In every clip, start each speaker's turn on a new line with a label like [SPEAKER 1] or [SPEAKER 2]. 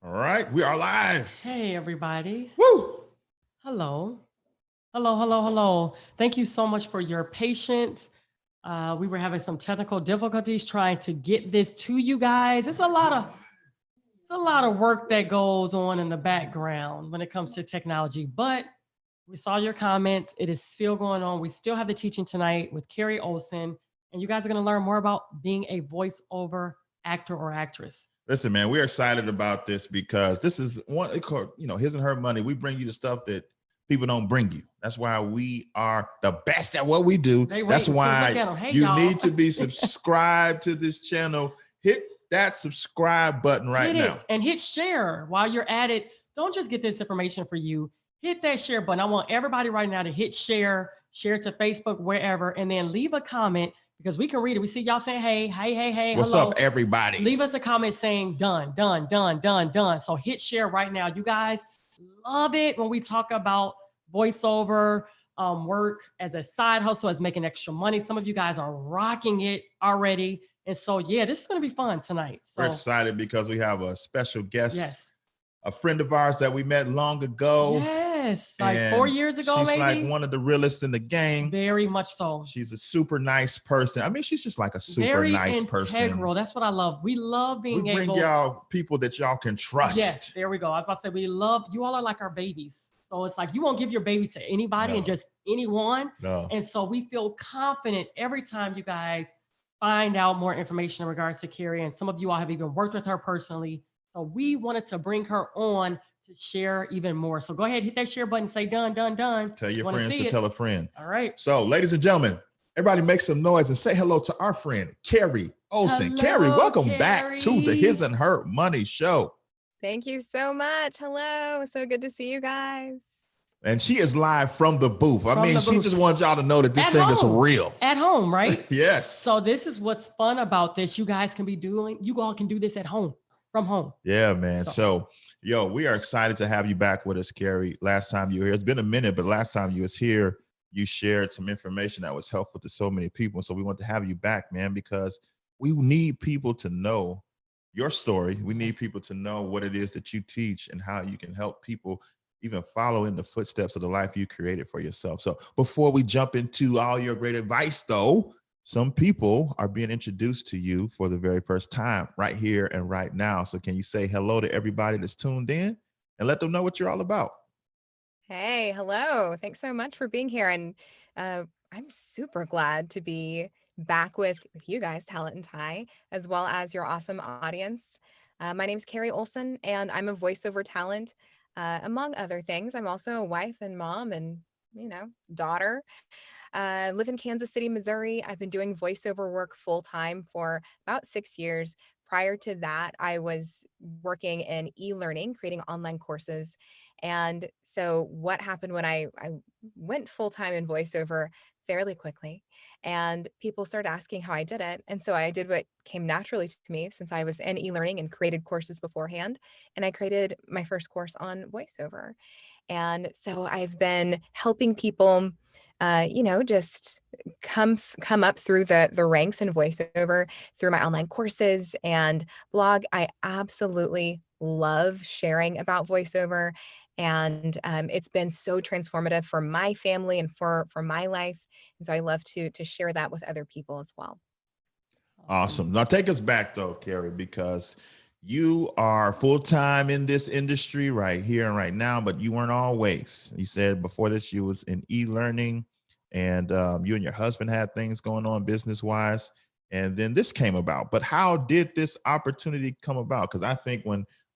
[SPEAKER 1] All right, we are live.
[SPEAKER 2] Hey, everybody.
[SPEAKER 1] Woo!
[SPEAKER 2] Hello. Hello, hello, hello. Thank you so much for your patience. We were having some technical difficulties trying to get this to you guys. It's a lot of work that goes on in the background when it comes to technology, but we saw your comments. It is still going on. We still have the teaching tonight with Carrie Olson, and you guys are going to learn more about being a voiceover actor or actress.
[SPEAKER 1] Listen, man, we're excited about this because this is one, his and her money. We bring you the stuff that people don't bring you. That's why we are the best at what we do.
[SPEAKER 2] They
[SPEAKER 1] That's
[SPEAKER 2] waiting too. Look at
[SPEAKER 1] why
[SPEAKER 2] them. Hey,
[SPEAKER 1] you
[SPEAKER 2] y'all.
[SPEAKER 1] need to be subscribed to this channel. Hit that subscribe button right
[SPEAKER 2] Hit
[SPEAKER 1] now.
[SPEAKER 2] it and hit share while you're at it. Don't just get this information for you. Hit that share button. I want everybody right now to hit share to Facebook, wherever, and then leave a comment because we can read it. We see y'all saying, hey,
[SPEAKER 1] What's
[SPEAKER 2] hello.
[SPEAKER 1] up, everybody?
[SPEAKER 2] Leave us a comment saying done. So hit share right now. You guys love it when we talk about voiceover work as a side hustle, as making extra money. Some of you guys are rocking it already. And so, yeah, this is going to be fun tonight. So,
[SPEAKER 1] We're excited because we have a special guest,
[SPEAKER 2] yes.
[SPEAKER 1] a friend of ours that we met long ago.
[SPEAKER 2] Yes, like 4 years ago,
[SPEAKER 1] she's
[SPEAKER 2] maybe.
[SPEAKER 1] like one of the realest in the game.
[SPEAKER 2] Very much so.
[SPEAKER 1] She's a super nice person. I mean, she's just like a super
[SPEAKER 2] Very
[SPEAKER 1] nice
[SPEAKER 2] integral.
[SPEAKER 1] person.
[SPEAKER 2] That's what I love. We love being
[SPEAKER 1] We bring
[SPEAKER 2] able.
[SPEAKER 1] y'all people that y'all can trust.
[SPEAKER 2] Yes, there we go. I was about to say, we love you all are like our babies. So it's like you won't give your baby to anybody and just anyone.
[SPEAKER 1] No.
[SPEAKER 2] And so we feel confident every time you guys find out more information in regards to Carrie. And some of you all have even worked with her personally. So we wanted to bring her on to share even more. So go ahead, hit that share button, say done.
[SPEAKER 1] Tell your friends to tell a friend.
[SPEAKER 2] All right.
[SPEAKER 1] So, ladies and gentlemen, everybody make some noise and say hello to our friend, Carrie Olson.
[SPEAKER 2] Hello,
[SPEAKER 1] Carrie, welcome
[SPEAKER 2] Carrie.
[SPEAKER 1] back to the His and Her Money Show.
[SPEAKER 3] Thank you so much. Hello. So good to see you guys.
[SPEAKER 1] And she is live from the booth. She just wants y'all to know that this
[SPEAKER 2] At
[SPEAKER 1] thing
[SPEAKER 2] home.
[SPEAKER 1] is real.
[SPEAKER 2] At home, right?
[SPEAKER 1] Yes.
[SPEAKER 2] So this is what's fun about this. You guys can be doing, you all can do this at home, from home.
[SPEAKER 1] Yeah, man. So, we are excited to have you back with us, Carrie. Last time you were here, it's been a minute, but last time you was here, you shared some information that was helpful to so many people. So we want to have you back, man, because we need people to know your story. We need people to know what it is that you teach and how you can help people even follow in the footsteps of the life you created for yourself. So before we jump into all your great advice, though, some people are being introduced to you for the very first time right here and right now. So can you say hello to everybody that's tuned in and let them know what you're all about?
[SPEAKER 3] Hey, hello. Thanks so much for being here. And I'm super glad to be back with you guys, Talent and Ty, as well as your awesome audience. My name's Carrie Olson, and I'm a voiceover talent. Among other things, I'm also a wife and mom and, daughter. Live in Kansas City, Missouri. I've been doing voiceover work full time for about 6 years. Prior to that, I was working in e-learning, creating online courses. And so what happened when I went full time in voiceover fairly quickly, and people started asking how I did it. And so I did what came naturally to me since I was in e-learning and created courses beforehand. And I created my first course on voiceover. And so I've been helping people, just come up through the ranks in voiceover through my online courses and blog. I absolutely love sharing about voiceover. And it's been so transformative for my family and for my life. And so I love to share that with other people as well.
[SPEAKER 1] Awesome. Now take us back though, Carrie, because you are full-time in this industry right here and right now, but you weren't always. You said before this, you was in e-learning, and you and your husband had things going on business-wise, and then this came about. But how did this opportunity come about? Because I think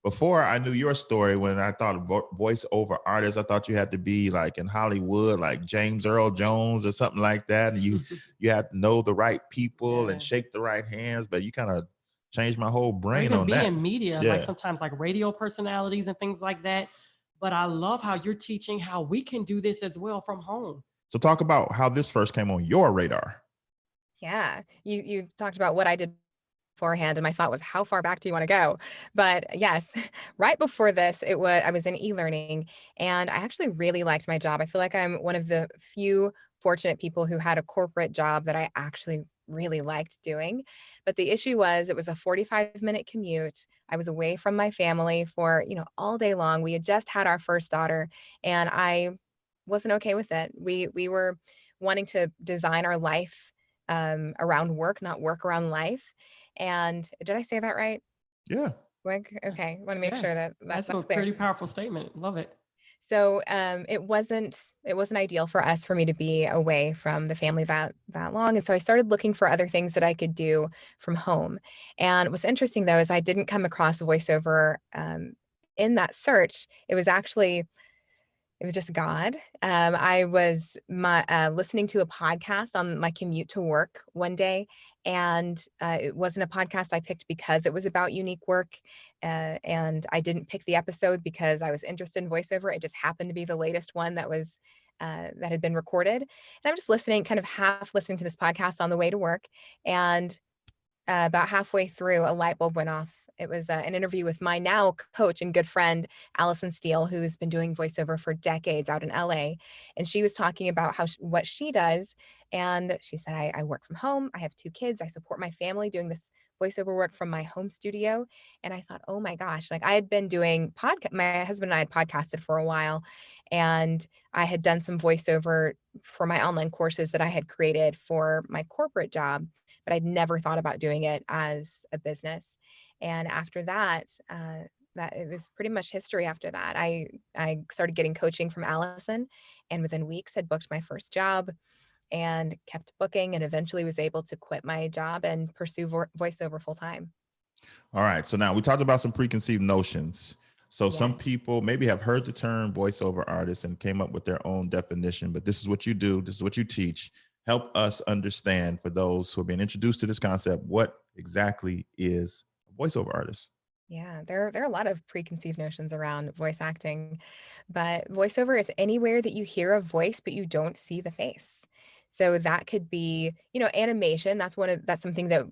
[SPEAKER 1] before I knew your story, when I thought of voiceover artists, I thought you had to be like in Hollywood, like James Earl Jones or something like that. And you had to know the right people and shake the right hands, but you kind of changed my whole brain on that.
[SPEAKER 2] In media, like sometimes like radio personalities and things like that. But I love how you're teaching how we can do this as well from home.
[SPEAKER 1] So talk about how this first came on your radar.
[SPEAKER 3] Yeah, you talked about what I did beforehand, and my thought was, how far back do you want to go? But yes, right before this, I was in e-learning, and I actually really liked my job. I feel like I'm one of the few fortunate people who had a corporate job that I actually really liked doing. But the issue was it was a 45-minute commute. I was away from my family for, all day long. We had just had our first daughter, and I wasn't okay with it. We were wanting to design our life around work, not work around life. And did I say that right?
[SPEAKER 1] Yeah.
[SPEAKER 3] Like, okay, want to make sure
[SPEAKER 2] Yes,
[SPEAKER 3] that
[SPEAKER 2] that's a
[SPEAKER 3] that's clear.
[SPEAKER 2] pretty powerful statement. Love it.
[SPEAKER 3] So it wasn't ideal for us for me to be away from the family that long. And so I started looking for other things that I could do from home. And what's interesting though is I didn't come across voiceover in that search. It was just God. I was listening to a podcast on my commute to work one day, and it wasn't a podcast I picked because it was about unique work, and I didn't pick the episode because I was interested in voiceover. It just happened to be the latest one that had been recorded, and I'm just listening, kind of half listening to this podcast on the way to work, and about halfway through, a light bulb went off. It was an interview with my now coach and good friend, Allison Steele, who's been doing voiceover for decades out in LA. And she was talking about what she does. And she said, I work from home. I have 2 kids. I support my family doing this voiceover work from my home studio. And I thought, oh my gosh, like I had been doing podcast. My husband and I had podcasted for a while, and I had done some voiceover for my online courses that I had created for my corporate job, but I'd never thought about doing it as a business. And after that, that it was pretty much history after that. I started getting coaching from Allison, and within weeks had booked my first job and kept booking, and eventually was able to quit my job and pursue voiceover full time.
[SPEAKER 1] All right. So now we talked about some preconceived notions. So some
[SPEAKER 3] Yes.
[SPEAKER 1] people maybe have heard the term voiceover artist and came up with their own definition, but this is what you do. This is what you teach. Help us understand, for those who are being introduced to this concept, what exactly is a voiceover artist?
[SPEAKER 3] Yeah, there are a lot of preconceived notions around voice acting, but voiceover is anywhere that you hear a voice but you don't see the face. So that could be, animation. That's something that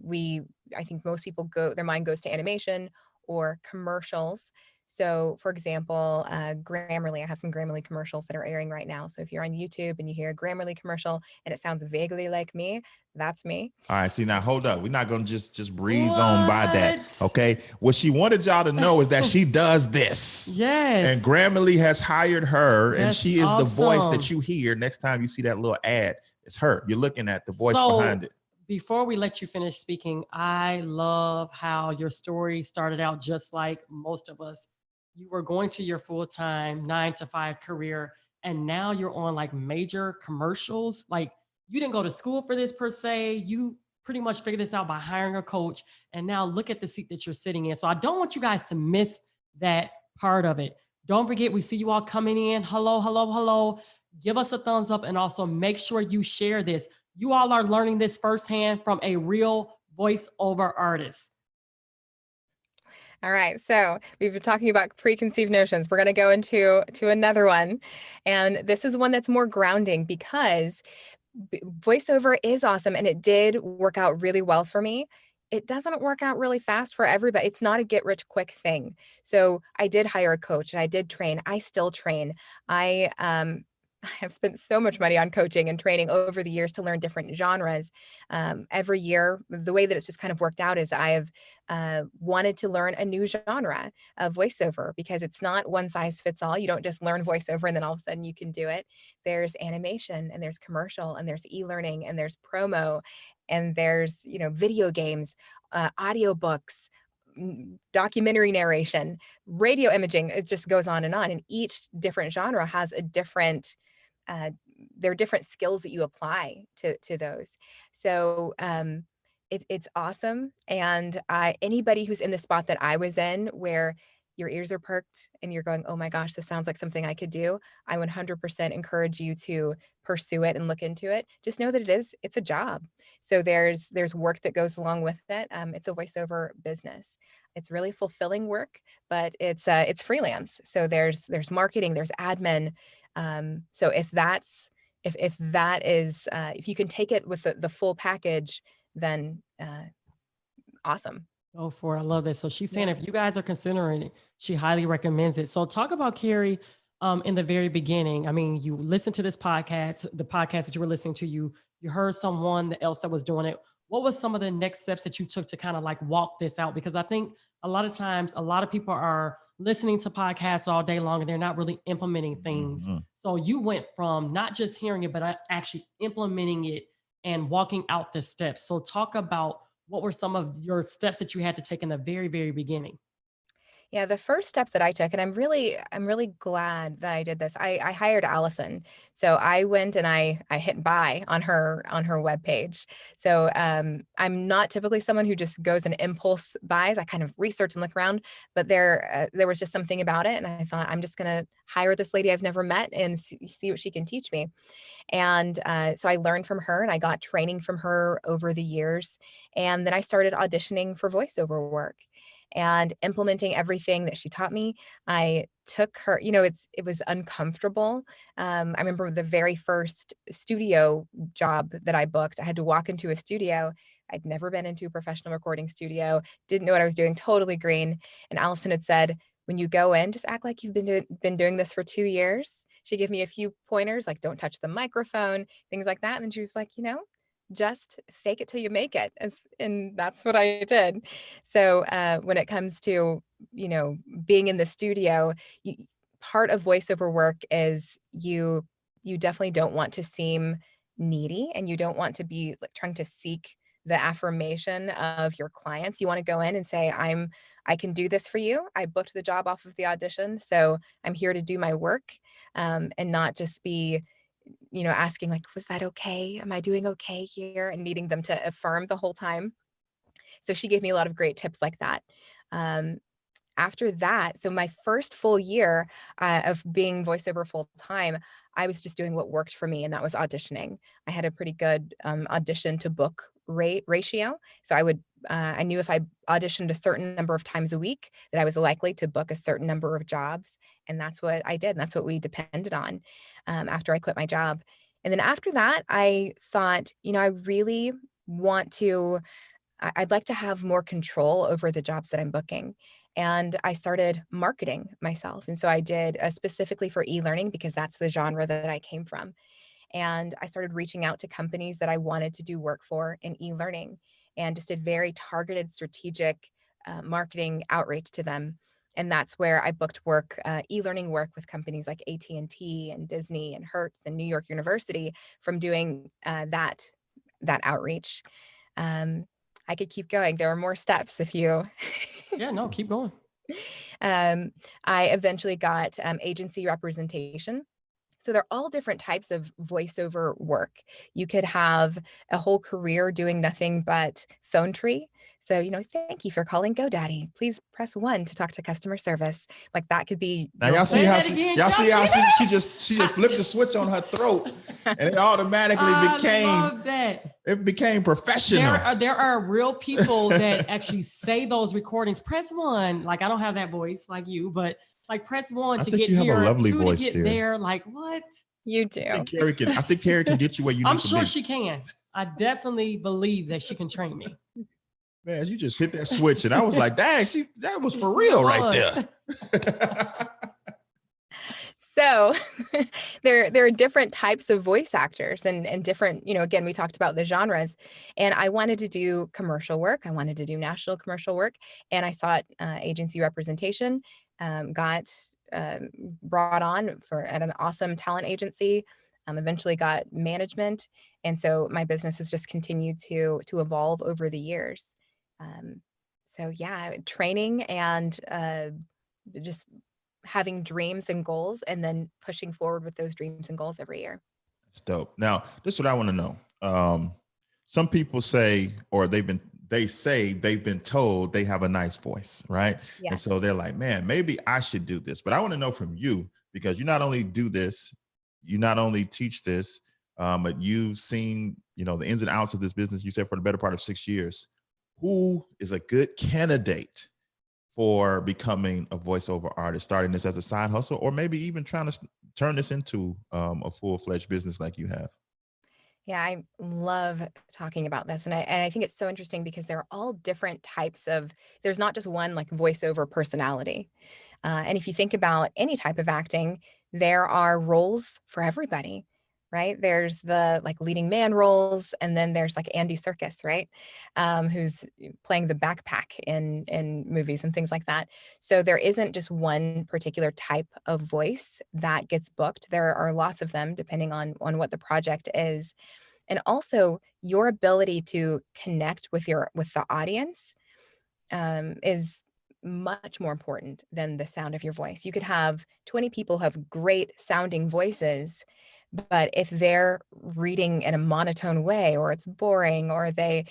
[SPEAKER 3] I think most people their mind goes to animation or commercials. So, for example, Grammarly, I have some Grammarly commercials that are airing right now. So if you're on YouTube and you hear a Grammarly commercial and it sounds vaguely like me, that's me.
[SPEAKER 1] All right. See, now hold up. We're not going to just breeze on by that.
[SPEAKER 2] What?
[SPEAKER 1] Okay. What she wanted y'all to know is that she does this.
[SPEAKER 2] Yes.
[SPEAKER 1] And Grammarly has hired her, and
[SPEAKER 2] That's
[SPEAKER 1] she is the voice
[SPEAKER 2] awesome.
[SPEAKER 1] that you hear next time you see that little ad. It's her. You're looking at the voice
[SPEAKER 2] So,
[SPEAKER 1] behind it.
[SPEAKER 2] Before we let you finish speaking, I love how your story started out just like most of us. You were going to your full-time 9 to 5 career, and now you're on like major commercials. Like, you didn't go to school for this per se. You pretty much figured this out by hiring a coach. And now look at the seat that you're sitting in. So I don't want you guys to miss that part of it. Don't forget, we see you all coming in. Hello, hello, hello. Give us a thumbs up, and also make sure you share this. You all are learning this firsthand from a real voiceover artist.
[SPEAKER 3] All right, so we've been talking about preconceived notions. We're going to go into another one, and this is one that's more grounding because voiceover is awesome, and it did work out really well for me. It doesn't work out really fast for everybody. It's not a get rich quick thing. So I did hire a coach, and I did train. I still train. I have spent so much money on coaching and training over the years to learn different genres. Every year, the way that it's just kind of worked out is I have wanted to learn a new genre of voiceover, because it's not one size fits all. You don't just learn voiceover and then all of a sudden you can do it. There's animation, and there's commercial, and there's e-learning, and there's promo, and there's, video games, audiobooks, documentary narration, radio imaging. It just goes on, and each different genre has a different there are different skills that you apply to those. So it's awesome. And anybody who's in the spot that I was in, where your ears are perked and you're going, oh my gosh, this sounds like something I could do, I 100% encourage you to pursue it and look into it. Just know that it's a job. So there's work that goes along with it. It's a voiceover business. It's really fulfilling work, but it's freelance. So there's marketing, there's admin. So if that is if you can take it with the full package, then awesome.
[SPEAKER 2] Go for it. I love this. So she's saying,
[SPEAKER 3] Yeah.
[SPEAKER 2] if you guys are considering it, she highly recommends it. So talk about Carrie in the very beginning. I mean, you listened to this podcast, the podcast that you were listening to, you heard someone else that was doing it. what was some of the next steps that you took to kind of like walk this out? Because I think a lot of times a lot of people are listening to podcasts all day long and they're not really implementing things.
[SPEAKER 1] Mhm.
[SPEAKER 2] So you went from not just hearing it, but actually implementing it and walking out the steps. So talk about what were some of your steps that you had to take in the very, very beginning.
[SPEAKER 3] Yeah, the first step that I took, and I'm really glad that I did this. I hired Allison. So I went and I hit buy on her webpage. So I'm not typically someone who just goes and impulse buys. I kind of research and look around, but there was just something about it, and I thought I'm just gonna hire this lady I've never met and see what she can teach me. And so I learned from her and I got training from her over the years. And then I started auditioning for voiceover work and implementing everything that she taught me. I took her, it was uncomfortable. I remember the very first studio job that I booked, I had to walk into a studio. I'd never been into a professional recording studio, didn't know what I was doing, totally green. And Allison had said, when you go in, just act like you've been doing this for 2 years. She gave me a few pointers, like don't touch the microphone, things like that. And then she was like, just fake it till you make it. And that's what I did. So when it comes to, being in the studio, you, part of voiceover work is you definitely don't want to seem needy, and you don't want to be like trying to seek the affirmation of your clients. You want to go in and say, I can do this for you. I booked the job off of the audition, so I'm here to do my work, and not just be, asking like, was that okay? Am I doing okay here? And needing them to affirm the whole time. So she gave me a lot of great tips like that. Um, After that, so my first full year of being voiceover full time, I was just doing what worked for me, and that was auditioning. I had a pretty good audition to book rate ratio. So I knew if I auditioned a certain number of times a week, that I was likely to book a certain number of jobs. And that's what I did. And that's what we depended on after I quit my job. And then after that, I thought, I really want to I'd like to have more control over the jobs that I'm booking. And I started marketing myself. And so I did specifically for e-learning, because that's the genre that I came from. And I started reaching out to companies that I wanted to do work for in e-learning, and just did very targeted strategic marketing outreach to them. And that's where I booked work, e-learning work with companies like AT&T and Disney and Hertz and New York University from doing that outreach. Um, I could keep going. There are more steps if you.
[SPEAKER 2] Yeah, no, keep going.
[SPEAKER 3] um, I eventually got agency representation. So they're all different types of voiceover work. You could have a whole career doing nothing but phone tree. So, thank you for calling GoDaddy. Please press 1 to talk to customer service. Like that could be
[SPEAKER 1] Now
[SPEAKER 3] your
[SPEAKER 1] y'all see
[SPEAKER 2] Say
[SPEAKER 3] whole.
[SPEAKER 1] how
[SPEAKER 2] that again.
[SPEAKER 1] y'all see how
[SPEAKER 2] Say that.
[SPEAKER 1] she just flipped the switch on her throat, and it automatically
[SPEAKER 2] I
[SPEAKER 1] became
[SPEAKER 2] love that.
[SPEAKER 1] professional.
[SPEAKER 2] There are real people that actually say those recordings. Press 1. Like I don't have that voice like you, but like press 1
[SPEAKER 1] I
[SPEAKER 2] to
[SPEAKER 1] think
[SPEAKER 2] get
[SPEAKER 1] you have a
[SPEAKER 2] here,
[SPEAKER 1] lovely
[SPEAKER 2] 2 to
[SPEAKER 1] voice,
[SPEAKER 2] get
[SPEAKER 1] dear.
[SPEAKER 2] there. Like what?
[SPEAKER 3] You
[SPEAKER 1] I
[SPEAKER 3] do.
[SPEAKER 1] think Carrie can get you where you need
[SPEAKER 2] I'm
[SPEAKER 1] to
[SPEAKER 2] sure
[SPEAKER 1] be.
[SPEAKER 2] she can. I definitely believe that she can train me.
[SPEAKER 1] Man, you just hit that switch, and I was like, dang, that was for
[SPEAKER 2] It
[SPEAKER 1] real right
[SPEAKER 2] was.
[SPEAKER 1] there.
[SPEAKER 3] So there are different types of voice actors, and different, again, we talked about the genres, and I wanted to do commercial work. I wanted to do national commercial work, and I sought agency representation, got brought on at an awesome talent agency, eventually got management. And so my business has just continued to evolve over the years. So yeah, training and just having dreams and goals, and then pushing forward with those dreams and goals every year.
[SPEAKER 1] It's dope. Now, this is what I want to know. Some people say, or they say they've been told they have a nice voice, right?
[SPEAKER 3] Yeah.
[SPEAKER 1] And so they're like, man, maybe I should do this. But I want to know from you, because you not only do this, you not only teach this, but you've seen, the ins and outs of this business, you said, for the better part of 6 years. Who is a good candidate for becoming a voiceover artist, starting this as a side hustle, or maybe even trying to turn this into a full-fledged business like you have?
[SPEAKER 3] Yeah, I love talking about this. And I think it's so interesting because they're all different types of, there's not just one like voiceover personality. And if you think about any type of acting, there are roles for everybody. right? There's the like leading man roles, and then there's like Andy Serkis, right? Who's playing the backpack in movies and things like that. So there isn't just one particular type of voice that gets booked. There are lots of them depending on what the project is. And also your ability to connect with the audience is much more important than the sound of your voice. You could have 20 people who have great sounding voices, but if they're reading in a monotone way, or it's boring, or they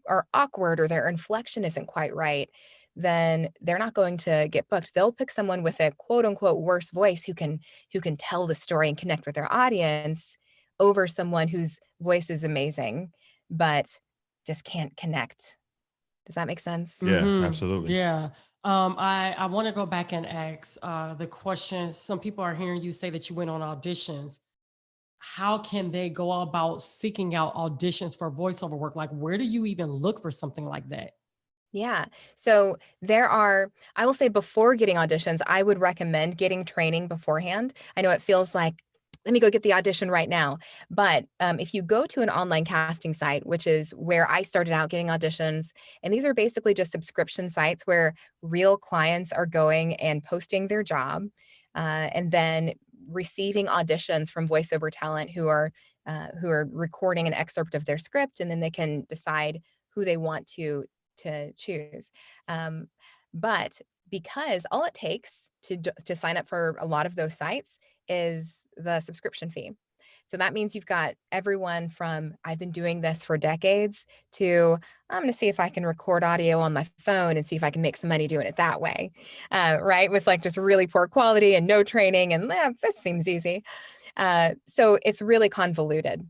[SPEAKER 3] are awkward, or their inflection isn't quite right, then they're not going to get booked. They'll pick someone with a quote unquote worse voice who can tell the story and connect with their audience over someone whose voice is amazing, but just can't connect. Does that make sense?
[SPEAKER 1] Yeah,
[SPEAKER 2] Mm-hmm.
[SPEAKER 1] absolutely.
[SPEAKER 2] Yeah. I want to go back and ask the question. Some people are hearing you say that you went on auditions. How can they go about seeking out auditions for voiceover work? Like, where do you even look for something like that?
[SPEAKER 3] Yeah. So I will say before getting auditions, I would recommend getting training beforehand. I know it feels like, let me go get the audition right now. But if you go to an online casting site, which is where I started out getting auditions, and these are basically just subscription sites where real clients are going and posting their job, and then receiving auditions from voiceover talent who are recording an excerpt of their script, and then they can decide who they want to choose. Um, but because all it takes to sign up for a lot of those sites is the subscription fee. So that means you've got everyone from I've been doing this for decades to I'm going to see if I can record audio on my phone and see if I can make some money doing it that way, right? With like just really poor quality and no training, and this seems easy. So it's really convoluted.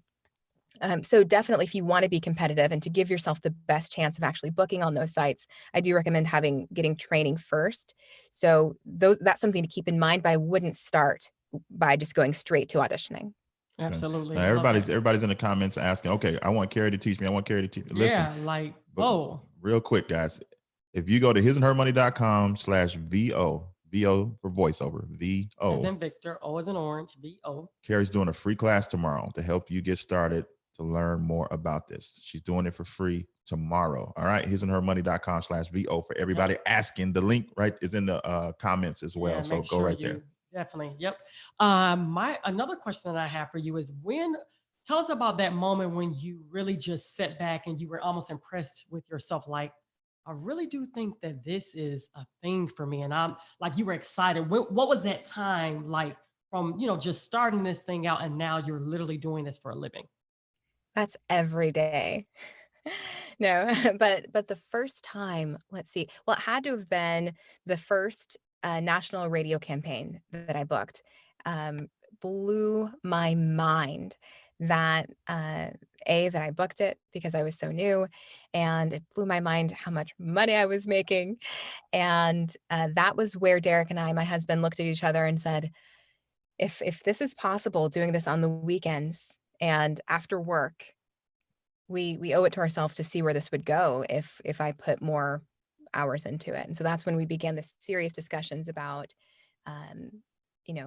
[SPEAKER 3] So definitely, if you want to be competitive and to give yourself the best chance of actually booking on those sites, I do recommend getting training first. So that's something to keep in mind, but I wouldn't start by just going straight to auditioning.
[SPEAKER 1] Okay.
[SPEAKER 2] Absolutely.
[SPEAKER 1] Now
[SPEAKER 2] I love that.
[SPEAKER 1] everybody's in the comments asking, okay, I want Carrie to teach me. I want Carrie to teach me. Listen,
[SPEAKER 2] Yeah, like,
[SPEAKER 1] but
[SPEAKER 2] oh,
[SPEAKER 1] real quick, guys, if you go to hisandhermoney.com/VO, VO for voiceover,
[SPEAKER 2] as
[SPEAKER 1] VO,
[SPEAKER 2] in Victor, O as in orange, VO.
[SPEAKER 1] Carrie's doing a free class tomorrow to help you get started to learn more about this. She's doing it for free tomorrow. All right. Hisandhermoney.com/VO for everybody asking. The link is in the comments as well.
[SPEAKER 2] Yeah,
[SPEAKER 1] So
[SPEAKER 2] make
[SPEAKER 1] go
[SPEAKER 2] sure
[SPEAKER 1] right there.
[SPEAKER 2] you definitely. Yep. My another question that I have for you is tell us about that moment when you really just sat back and you were almost impressed with yourself. Like, I really do think that this is a thing for me. And I'm like, you were excited. What was that time like from, just starting this thing out and now you're literally doing this for a living?
[SPEAKER 3] That's every day. No, but the first time, let's see. Well, it had to have been the first national radio campaign that I booked. Um, Blew my mind that that I booked it because I was so new, and it blew my mind how much money I was making. And that was where Derek and I, my husband, looked at each other and said, if this is possible, doing this on the weekends and after work, we owe it to ourselves to see where this would go if I put more hours into it. And so that's when we began the serious discussions about, um,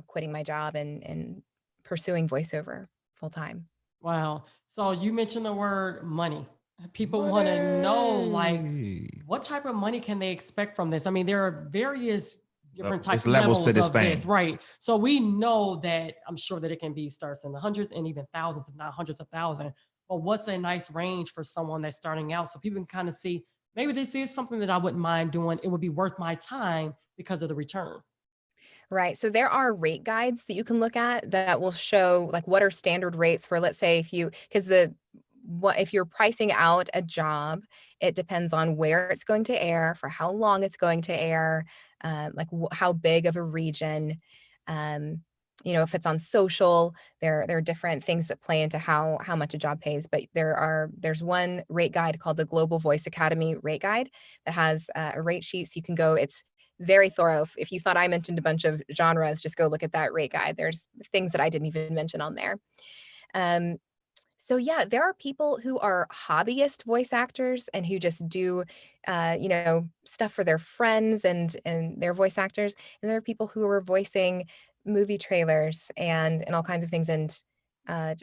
[SPEAKER 3] quitting my job and pursuing voiceover full time.
[SPEAKER 2] Wow. So you mentioned the word money. People want to know, like,
[SPEAKER 1] Money.
[SPEAKER 2] what type of money can they expect from this? I mean, there are various different type
[SPEAKER 1] It's levels to
[SPEAKER 2] levels
[SPEAKER 1] this
[SPEAKER 2] of this,
[SPEAKER 1] thing.
[SPEAKER 2] right? So we know that I'm sure that it can be starts in the hundreds and even thousands, if not hundreds of thousands. But what's a nice range for someone that's starting out so people can kind of see maybe this is something that I wouldn't mind doing. It would be worth my time because of the return.
[SPEAKER 3] Right. So there are rate guides that you can look at that will show like what are standard rates for, let's say, because if you're pricing out a job, it depends on where it's going to air, for how long it's going to air, like how big of a region. Um, if it's on social, there are different things that play into how much a job pays. But there's one rate guide called the Global Voice Academy rate guide that has a rate sheet. So you can go. It's very thorough. If you thought I mentioned a bunch of genres, just go look at that rate guide. There's things that I didn't even mention on there. Um, so yeah, there are people who are hobbyist voice actors and who just do, stuff for their friends and their voice actors. And there are people who are voicing movie trailers and all kinds of things. And uh,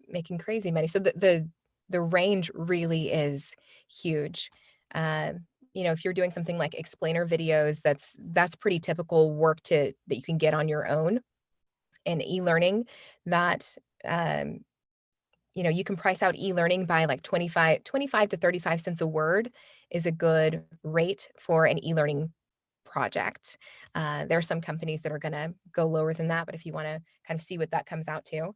[SPEAKER 3] making crazy money. So the range really is huge. Uh, if you're doing something like explainer videos, that's pretty typical work that you can get on your own. And e-learning, that um, you can price out e-learning by like 25 to 35 cents a word is a good rate for an e-learning project. There are some companies that are going to go lower than that, but if you want to kind of see what that comes out to.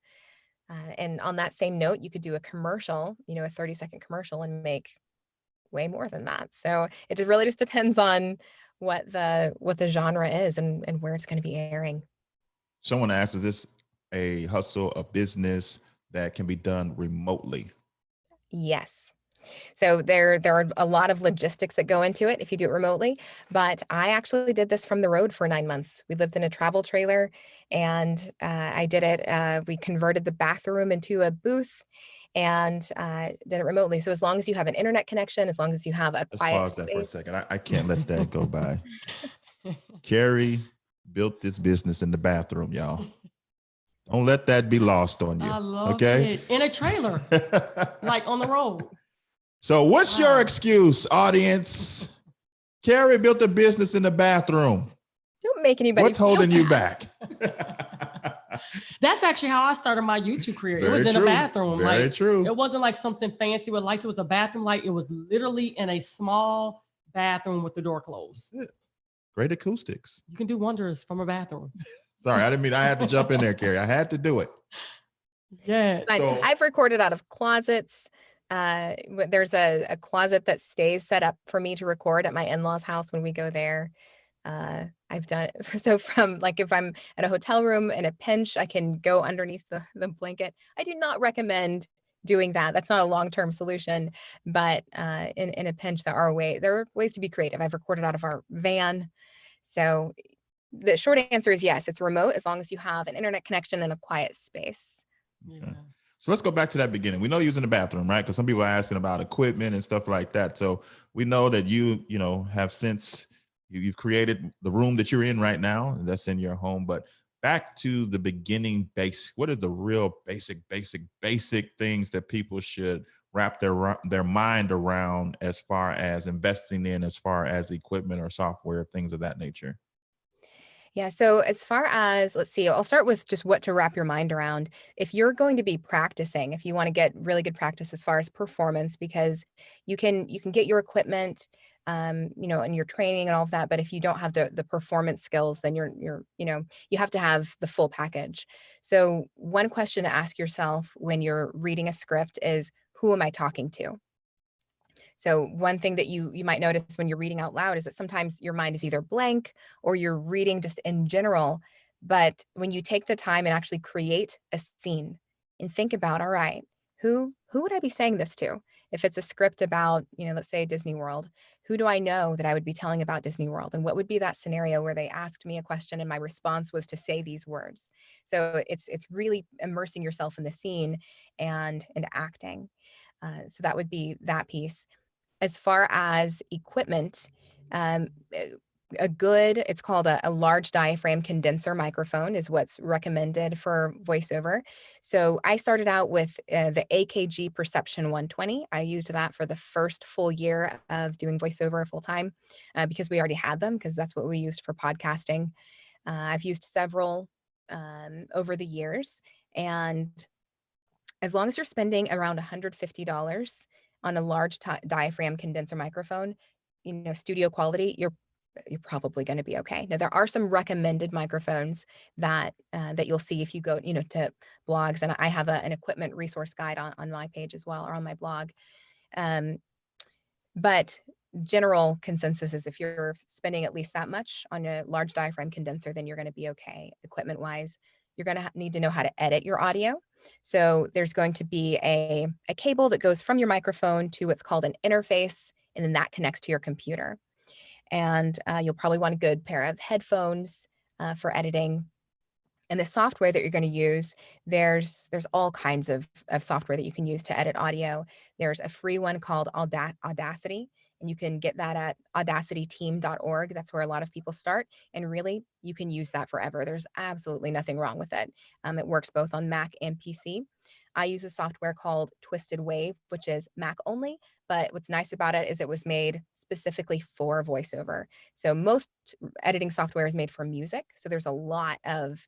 [SPEAKER 3] And on that same note, you could do a commercial, a 30-second commercial, and make way more than that. So it really just depends on what the genre is and where it's going to be airing.
[SPEAKER 1] Someone asks, is this a hustle, a business that can be done remotely?
[SPEAKER 3] Yes. So there are a lot of logistics that go into it if you do it remotely, but I actually did this from the road for 9 months. We lived in a travel trailer, and I did it. We converted the bathroom into a booth and did it remotely. So as long as you have an internet connection, as long as you have a
[SPEAKER 1] Let's
[SPEAKER 3] quiet
[SPEAKER 1] pause that for a
[SPEAKER 3] space.
[SPEAKER 1] second. I can't let that go by. Carrie built this business in the bathroom, y'all. Don't let that be lost on you.
[SPEAKER 2] I love
[SPEAKER 1] Okay.
[SPEAKER 2] it. In a trailer, like on the road.
[SPEAKER 1] So what's your
[SPEAKER 2] Wow.
[SPEAKER 1] excuse, audience? Carrie built a business in the bathroom.
[SPEAKER 3] Don't make anybody
[SPEAKER 1] What's holding
[SPEAKER 3] feel
[SPEAKER 1] you
[SPEAKER 3] bad.
[SPEAKER 1] back?
[SPEAKER 2] That's actually how I started my YouTube career. It was
[SPEAKER 1] Very
[SPEAKER 2] in a
[SPEAKER 1] true.
[SPEAKER 2] bathroom.
[SPEAKER 1] Very
[SPEAKER 2] Like,
[SPEAKER 1] true.
[SPEAKER 2] it wasn't like something fancy with lights. It was a bathroom light. It was literally in a small bathroom with the door closed.
[SPEAKER 1] Great acoustics.
[SPEAKER 2] You can do wonders from a bathroom.
[SPEAKER 1] Sorry, I didn't mean I had to jump in there, Carrie. I had to do it.
[SPEAKER 2] Yeah.
[SPEAKER 1] So-
[SPEAKER 3] I've recorded out of closets. There's a closet that stays set up for me to record at my in-laws' house when we go there. I've done so from, like, if I'm at a hotel room in a pinch, I can go underneath the blanket. I do not recommend doing that. That's not a long-term solution, but in a pinch, there are ways to be creative. I've recorded out of our van. So the short answer is yes, it's remote as long as you have an internet connection and a quiet space.
[SPEAKER 2] Yeah.
[SPEAKER 1] Okay. So let's go back to that beginning. We know you're using the bathroom, right? Because some people are asking about equipment and stuff like that. So we know that you have since you've created the room that you're in right now, and that's in your home. But back to the beginning base, what is the real basic things that people should wrap their mind around as far as investing in, as far as equipment or software, things of that nature?
[SPEAKER 3] Yeah. So as far as, let's see, I'll start with just what to wrap your mind around. If you're going to be practicing, if you want to get really good practice as far as performance, because you can get your equipment, and your training and all of that. But if you don't have the performance skills, then you have to have the full package. So one question to ask yourself when you're reading a script is, who am I talking to? So one thing that you might notice when you're reading out loud is that sometimes your mind is either blank or you're reading just in general. But when you take the time and actually create a scene and think about, all right, who would I be saying this to? If it's a script about, let's say Disney World, who do I know that I would be telling about Disney World? And what would be that scenario where they asked me a question and my response was to say these words? So it's really immersing yourself in the scene and acting. So that would be that piece. As far as equipment, um, it's called a large diaphragm condenser microphone is what's recommended for voiceover. So I started out with the AKG Perception 120. I used that for the first full year of doing voiceover full time because we already had them, because that's what we used for podcasting. I've used several over the years, and as long as you're spending around $150 on a large diaphragm condenser microphone, studio quality, you're probably going to be okay. Now, there are some recommended microphones that you'll see if you go, to blogs, and I have an equipment resource guide on my page as well, or on my blog. But general consensus is if you're spending at least that much on a large diaphragm condenser, then you're going to be okay equipment wise. You're going to need to know how to edit your audio. So there's going to be a cable that goes from your microphone to what's called an interface, and then that connects to your computer. And you'll probably want a good pair of headphones for editing. And the software that you're going to use, there's all kinds of software that you can use to edit audio. There's a free one called Audacity, And you can get that at audacityteam.org. That's where a lot of people start. And really, you can use that forever. There's absolutely nothing wrong with it. It works both on Mac and PC. I use a software called Twisted Wave, which is Mac only. But what's nice about it is it was made specifically for voiceover. So most editing software is made for music. So there's a lot of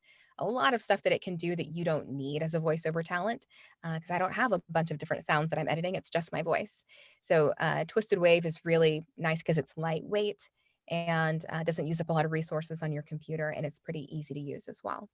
[SPEAKER 3] stuff that it can do that you don't need as a voiceover talent, because I don't have a bunch of different sounds that I'm editing. It's just my voice. So Twisted Wave is really nice because it's lightweight and doesn't use up a lot of resources on your computer, and it's pretty easy to use as well.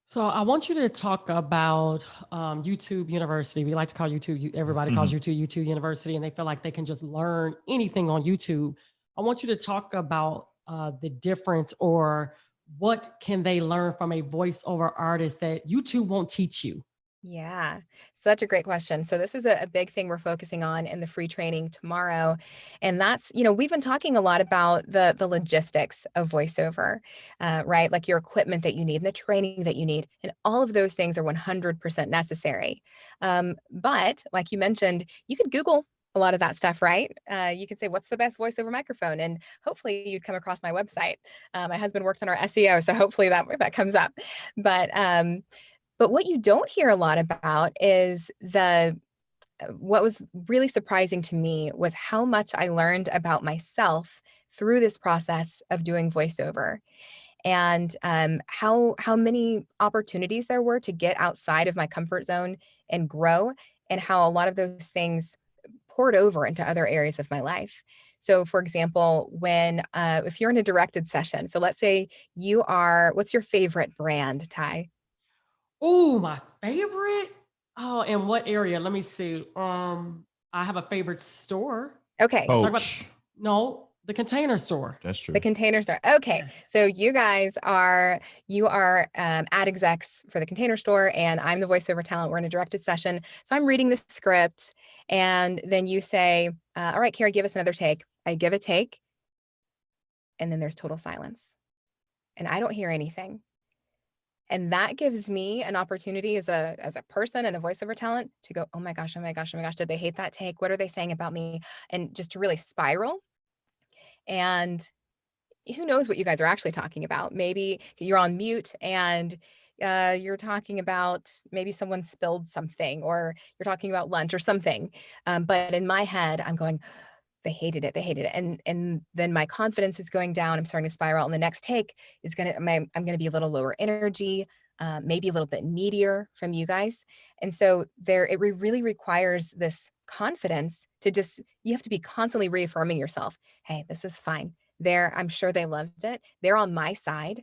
[SPEAKER 2] So I want you to talk about YouTube University. We like to call YouTube, everybody calls YouTube University, and they feel like they can just learn anything on YouTube. I want you to talk about the difference, or what can they learn from a voiceover artist that YouTube won't teach you?
[SPEAKER 3] Yeah, such a great question. So this is a big thing we're focusing on in the free training tomorrow. And that's, we've been talking a lot about the logistics of voiceover, right? Like your equipment that you need and the training that you need. And all of those things are 100% necessary. But like you mentioned, you could Google a lot of that stuff, right? You could say, what's the best voiceover microphone? And hopefully you'd come across my website. My husband works on our SEO, so hopefully that comes up. But what you don't hear a lot about is what was really surprising to me was how much I learned about myself through this process of doing voiceover, and how many opportunities there were to get outside of my comfort zone and grow, and how a lot of those things poured over into other areas of my life. So for example, if you're in a directed session, so let's say what's your favorite brand, Ty?
[SPEAKER 2] Oh, my favorite? Oh, in what area? Let me see. I have a favorite store.
[SPEAKER 3] Okay.
[SPEAKER 2] Let's talk about
[SPEAKER 1] Coach.
[SPEAKER 2] no, the Container Store.
[SPEAKER 1] That's true.
[SPEAKER 3] The Container Store. Okay.
[SPEAKER 2] Yes.
[SPEAKER 3] So you are ad execs for the Container Store, and I'm the voiceover talent. We're in a directed session. So I'm reading the script, and then you say, all right, Carrie, give us another take. I give a take, and then there's total silence. And I don't hear anything. And that gives me an opportunity as a person and a voiceover talent to go, oh my gosh, oh my gosh, oh my gosh, did they hate that take? What are they saying about me? And just to really spiral. And who knows what you guys are actually talking about? Maybe you're on mute and you're talking about maybe someone spilled something, or you're talking about lunch or something. But in my head, I'm going, they hated it. They hated it. And then my confidence is going down. I'm starting to spiral. And the next take is I'm going to be a little lower energy, maybe a little bit needier from you guys. And so it really requires this confidence you have to be constantly reaffirming yourself. Hey, this is fine. I'm sure they loved it. They're on my side.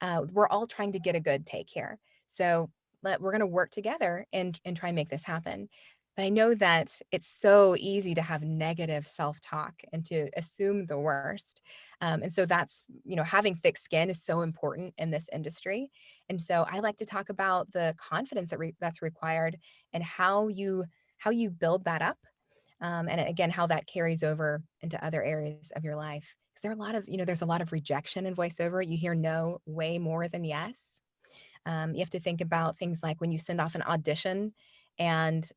[SPEAKER 3] We're all trying to get a good take here. So we're going to work together and try and make this happen. But I know that it's so easy to have negative self-talk and to assume the worst. And so having thick skin is so important in this industry. And so I like to talk about the confidence that's required, and how you build that up. And again, how that carries over into other areas of your life. Because there's a lot of rejection in voiceover. You hear no way more than yes. You have to think about things like when you send off an audition, and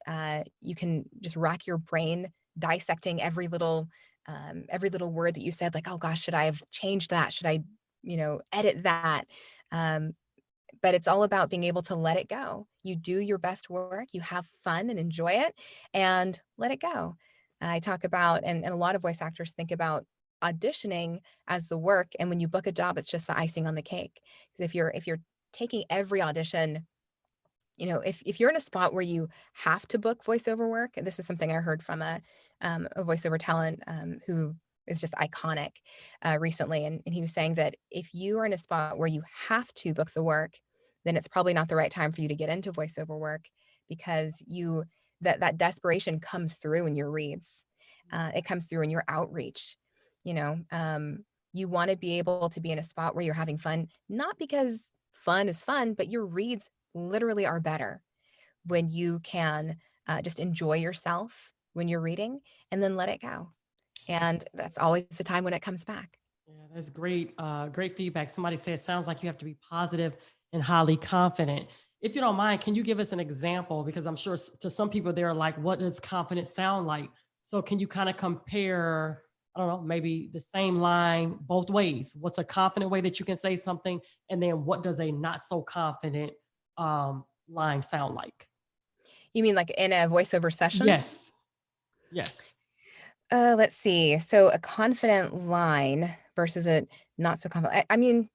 [SPEAKER 3] you can just rack your brain dissecting every little word that you said, like, oh gosh, should I have changed that? Should I, edit that? But it's all about being able to let it go. You do your best work, you have fun and enjoy it, and let it go. I talk about, and a lot of voice actors think about auditioning as the work, and when you book a job, it's just the icing on the cake. Because if you're taking every audition, if you're in a spot where you have to book voiceover work, and this is something I heard from a voiceover talent who is just iconic recently, and he was saying that if you are in a spot where you have to book the work, then it's probably not the right time for you to get into voiceover work, because that desperation comes through in your reads, it comes through in your outreach. You want to be able to be in a spot where you're having fun, not because fun is fun, but your reads literally are better when you can just enjoy yourself when you're reading, and then let it go. And that's always the time when it comes back.
[SPEAKER 2] Yeah, that's great. Great feedback. Somebody said it sounds like you have to be positive and highly confident. If you don't mind, can you give us an example? Because I'm sure to some people they're like, what does confidence sound like? So can you kind of compare, I don't know, maybe the same line both ways? What's a confident way that you can say something? And then what does a not so confident line sound like?
[SPEAKER 3] You mean like in a voiceover session?
[SPEAKER 2] Yes. Yes.
[SPEAKER 3] Let's see. So a confident line versus a not so confident. I mean,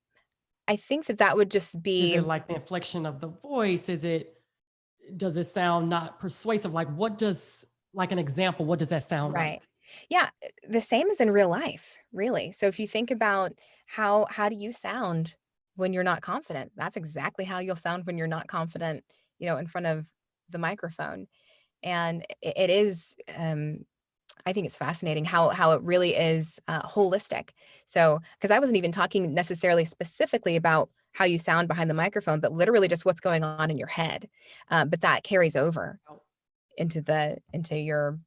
[SPEAKER 3] I think that that would just
[SPEAKER 2] Is
[SPEAKER 3] be
[SPEAKER 2] it like the inflection of the voice? Does it sound not persuasive? Like what does, like an example, what does that sound
[SPEAKER 3] right.
[SPEAKER 2] like?
[SPEAKER 3] Yeah, the same as in real life, really. So if you think about how do you sound when you're not confident? That's exactly how you'll sound when you're not confident, in front of the microphone. And it is I think it's fascinating how it really is holistic. So, because I wasn't even talking necessarily specifically about how you sound behind the microphone, but literally just what's going on in your head. But that carries over into your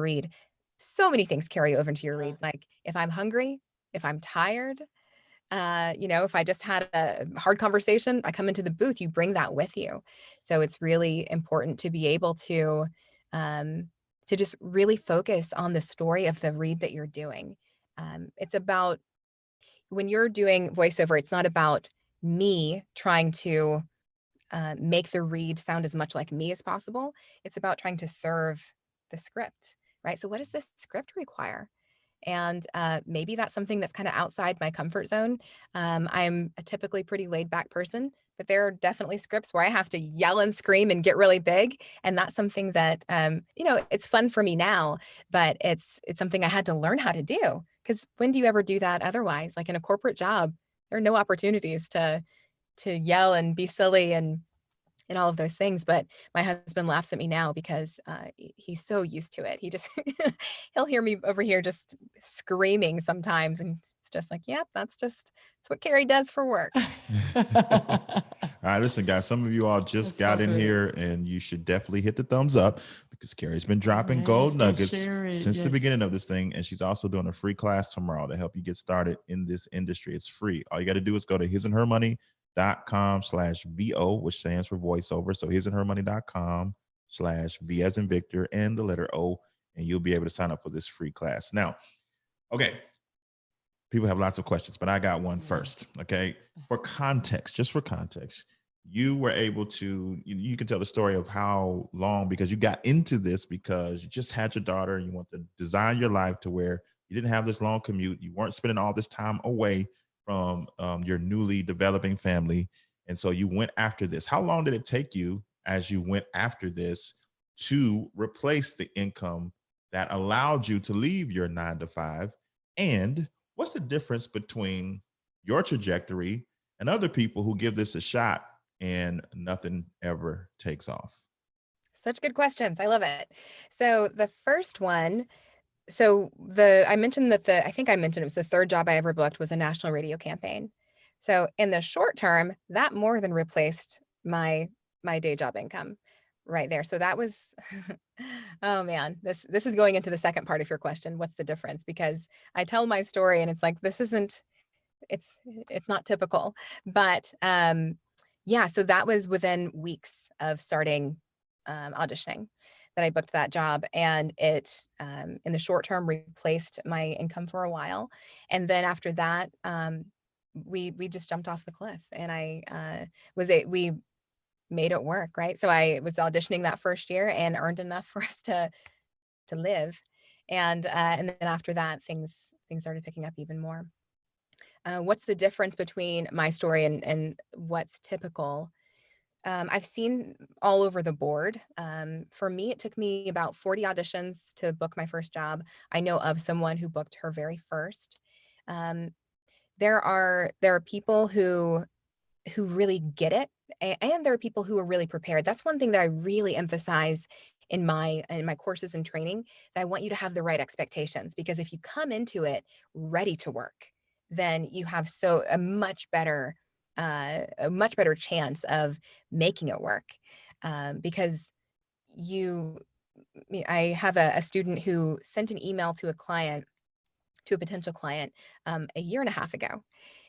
[SPEAKER 3] read. So many things carry over into your
[SPEAKER 2] Yeah.
[SPEAKER 3] read. Like if I'm hungry, if I'm tired, if I just had a hard conversation, I come into the booth, you bring that with you. So it's really important to be able um, to just really focus on the story of the read that you're doing. It's about when you're doing voiceover, it's not about me trying to make the read sound as much like me as possible. It's about trying to serve the script, right? So what does this script require? And maybe that's something that's kind of outside my comfort zone. I'm a typically pretty laid back person, but there are definitely scripts where I have to yell and scream and get really big. And that's something that it's fun for me now, but it's something I had to learn how to do. Because when do you ever do that otherwise? Like in a corporate job, there are no opportunities to yell and be silly and all of those things. But my husband laughs at me now because he's so used to it. He just he'll hear me over here just screaming sometimes, and it's just like, yep, that's what Carrie does for work.
[SPEAKER 1] All right, listen, guys. Some of you all just
[SPEAKER 2] That's so
[SPEAKER 1] got in
[SPEAKER 2] good.
[SPEAKER 1] here, and you should definitely hit the thumbs up because Carrie's been dropping gold
[SPEAKER 2] Yes, and
[SPEAKER 1] nuggets
[SPEAKER 2] share it.
[SPEAKER 1] since the
[SPEAKER 2] Yes.
[SPEAKER 1] beginning of this thing, and she's also doing a free class tomorrow to help you get started in this industry. It's free. All you got to do is go to hisandhermoney.com/VO, which stands for voiceover. So hisandhermoney.com/V as in Victor and the letter O, and you'll be able to sign up for this free class. Now, okay, people have lots of questions, but I got one
[SPEAKER 2] Yeah.
[SPEAKER 1] first. Okay. For context, just for context, you were able to, you can tell the story of how long, because you got into this because you just had your daughter and you want to design your life to where you didn't have this long commute. You weren't spending all this time away from your newly developing family. And so you went after this. How long did it take you as you went after this to replace the income that allowed you to leave your 9 to 5? And what's the difference between your trajectory and other people who give this a shot and nothing ever takes off?
[SPEAKER 3] Such good questions. I love it. So the first one, I mentioned that I think I mentioned it was the third job I ever booked was a national radio campaign. So in the short term, that more than replaced my day job income right there. So that was oh man, this is going into the second part of your question. What's the difference? Because I tell my story and it's like this isn't it's not typical. But yeah, so that was within weeks of starting auditioning that I booked that job, and it in the short term replaced my income for a while, and then after that, we just jumped off the cliff, and I we made it work, right? So I was auditioning that first year and earned enough for us to live, and then after that, things started picking up even more. What's the difference between my story and what's typical? I've seen all over the board. For me, it took me about 40 auditions to book my first job. I know of someone who booked her very first. Um, there are people who really get it, and there are people who are really prepared. That's one thing that I really emphasize in my courses and training, that I want you to have the right expectations, because if you come into it ready to work, then you have a much better chance of making it work. Because you I have a student who sent an email to a potential client a year and a half ago,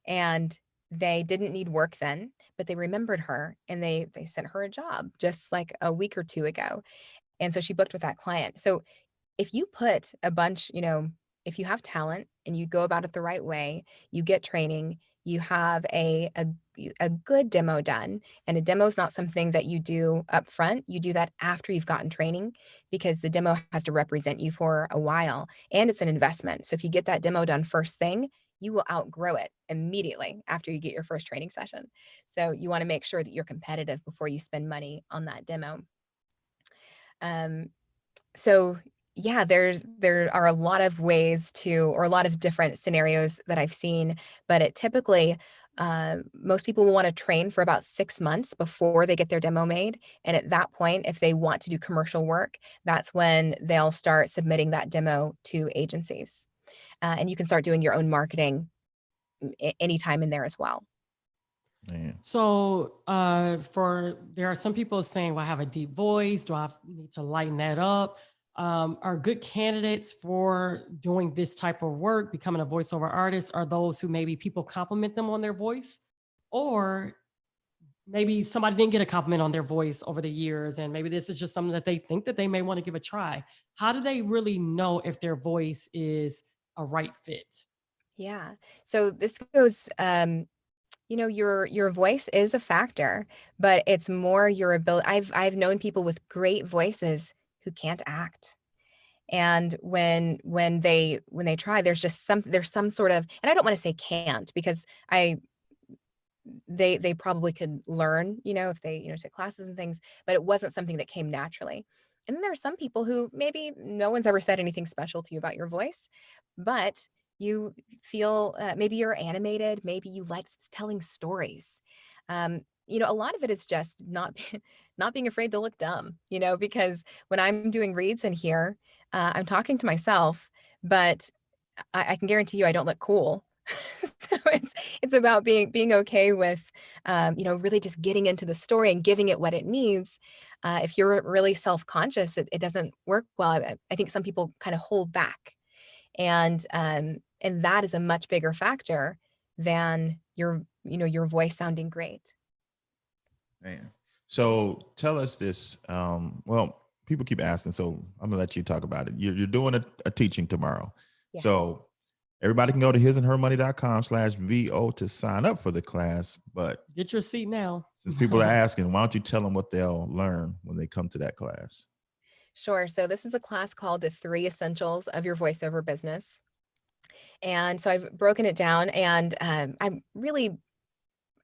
[SPEAKER 3] and they didn't need work then, but they remembered her, and they sent her a job just like a week or two ago, and so she booked with that client. So if you put a bunch, if you have talent and you go about it the right way, you get training, you have a good demo done. And a demo is not something that you do up front. You do that after you've gotten training, because the demo has to represent you for a while, and it's an investment. So if you get that demo done first thing, you will outgrow it immediately after you get your first training session. So you want to make sure that you're competitive before you spend money on that demo. So yeah, there are a lot of ways to, or a lot of different scenarios that I've seen, but it typically, most people will want to train for about 6 months before they get their demo made. And at that point, if they want to do commercial work, that's when they'll start submitting that demo to agencies. And you can start doing your own marketing anytime in there as well.
[SPEAKER 1] Man.
[SPEAKER 2] So there are some people saying, well, I have a deep voice. Do I need to lighten that up? Are good candidates for doing this type of work, becoming a voiceover artist, are those who maybe people compliment them on their voice, or maybe somebody didn't get a compliment on their voice over the years, and maybe this is just something that they think that they may want to give a try. How do they really know if their voice is a right fit?
[SPEAKER 3] Yeah. So this goes, your voice is a factor, but it's more your ability. I've known people with great voices who can't act. And when they try, there's some sort of, and I don't want to say can't, because they probably could learn, if they, take classes and things, but it wasn't something that came naturally. And then there are some people who maybe no one's ever said anything special to you about your voice, but you feel, maybe you're animated, maybe you like telling stories. A lot of it is just not not being afraid to look dumb, because when I'm doing reads in here, I'm talking to myself, but I can guarantee you I don't look cool. So it's about being okay with, really just getting into the story and giving it what it needs. If you're really self-conscious, it doesn't work well. I think some people kind of hold back, and that is a much bigger factor than your voice sounding great.
[SPEAKER 1] Man. So tell us this. Well, people keep asking, so I'm gonna let you talk about it. You're doing a teaching tomorrow.
[SPEAKER 3] Yeah.
[SPEAKER 1] So everybody can go to hisandhermoney.com/VO to sign up for the class. But
[SPEAKER 2] Get your seat now.
[SPEAKER 1] since people are asking, why don't you tell them what they'll learn when they come to that class?
[SPEAKER 3] Sure. So this is a class called The 3 Essentials of Your Voiceover Business. And so I've broken it down, and I'm really